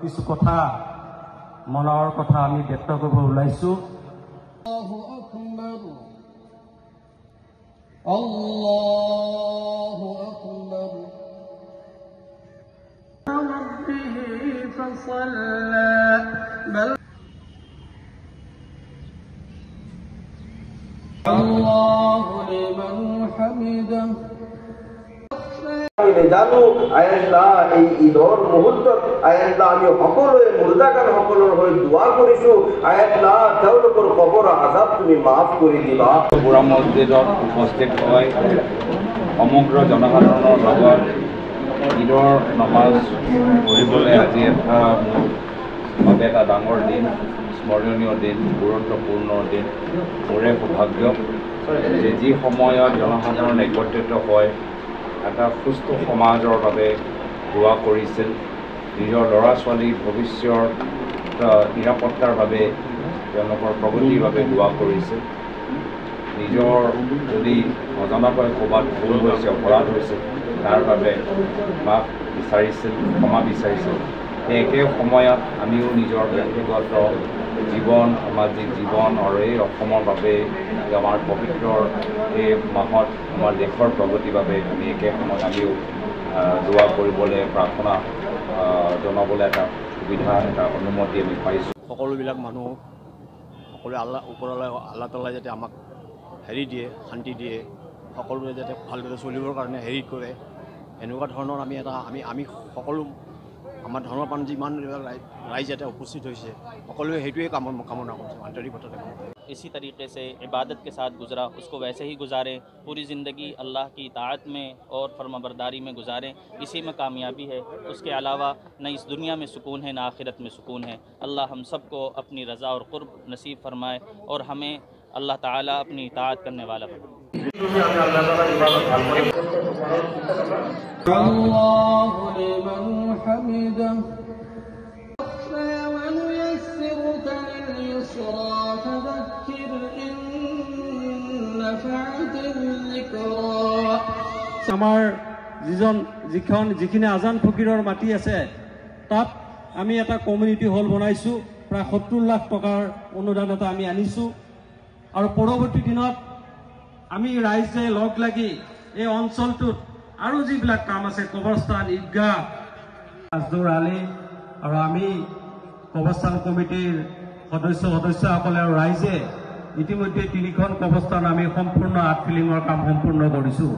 কিছু কথা মনৰ কথা আমি ব্যক্ত কৰিব ওলাইছো। আল্লাহু আকবাৰ ربه فصلى بل الله لمن حمده জানো আয়াল্লাহ এই ঈদৰ মুহূৰ্তত আয়াল্লাহ আমি সকলোৱে মুৰ্দাগান সকলৰ হৈ দোৱা কৰিছোঁ আয়াল্লাহ তেওঁলোকৰ কবৰ আযাব তুমি মাফ কৰি দিবা। বুঢ়া মছজিদত উপস্থিত হৈ সমগ্ৰ জনসাধাৰণৰ লগত ঈদৰ নমাজ পঢ়িবলৈ আজি বাবে এটা ডাঙৰ দিন, স্মৰণীয় দিন, গুৰুত্বপূৰ্ণ দিন। মোৰে সৌভাগ্য যে যি সময়ত জনসাধাৰণ একত্ৰিত হয় এটা সুস্থ সমাজৰ বাবে দোৱা কৰিছিল, নিজৰ ল'ৰা ছোৱালীৰ ভৱিষ্যৰ নিৰাপত্তাৰ বাবে তেওঁলোকৰ প্ৰগতিৰ বাবে দোৱা কৰিছিল, নিজৰ যদি নজনাকৈ ক'ৰবাত ভুল হৈছে অপৰাধ হৈছে তাৰ বাবে মাফ বিচাৰিছিল, ক্ষমা বিচাৰিছিল। সেই একে সময়ত আমিও নিজৰ ব্যক্তিগত জীৱন, সামাজিক জীৱন আৰু এই অসমৰ বাবে আমাৰ পবিত্ৰ এই মাহত আমাৰ দেশৰ প্ৰগতিৰ বাবে আমি একে সময়ত আমিও দোৱা কৰিবলৈ, প্ৰাৰ্থনা জনাবলৈ এটা সুবিধা, এটা অনুমতি আমি পাইছোঁ। সকলোবিলাক মানুহ সকলোৱে ওপৰলৈ আল্লাহ তাআলাই যাতে আমাক দিয়ে, শান্তি দিয়ে, সকলোৱে যাতে ভালদৰে চলিবৰ কাৰণে কৰে, এনেকুৱা ধৰণৰ আমি সকলো আমাৰ ধৰ্মপ্ৰাণ যিমান ৰাইজ ইয়াতে উপস্থিত হৈছে সকলোৱে সেইটোৱে কামনা কৰিছে আন্তৰিকতাৰে। इसी तरीके से इबादत के साथ गुज़रा उसको वैसे ही गुजारें, पूरी ज़िंदगी अल्लाह की ताअत में और फरमाबरदारी में गुजारें, इसी में कामयाबी है। उसके अलावा न इस दुनिया में सुकून है न आखिरत में सुकून है। अल्लाह हम सब को अपनी रज़ा और क़ुर्ब नसीब फरमाए और हमें अल्लाह ताला अपनी ताअत करने वाला बनाए। अल्लाहु लिमन हमिदा ونيسرك لليسرى فذكر إن نفعت الذكرى। আমাৰ যিখিনি আজান ফকীৰৰ মাটি আছে তাত আমি এটা কমিউনিটি হল বনাইছোঁ, প্ৰায় 70 লাখ টকাৰ অনুদান এটা আমি আনিছোঁ আৰু পৰৱৰ্তী দিনত আমি ৰাইজে লগ লাগি এই অঞ্চলটোত আৰু যিবিলাক কাম আছে কবৰস্থান, ঈদগাহ, মাজদুৰ আলী আৰু আমি কবৰস্থান কমিটিৰ সদস্যসকলে আৰু ৰাইজে ইতিমধ্যে 3খন কবৰস্থান আমি সম্পূৰ্ণ আৰ্ট ফিলিঙৰ কাম সম্পূৰ্ণ কৰিছোঁ।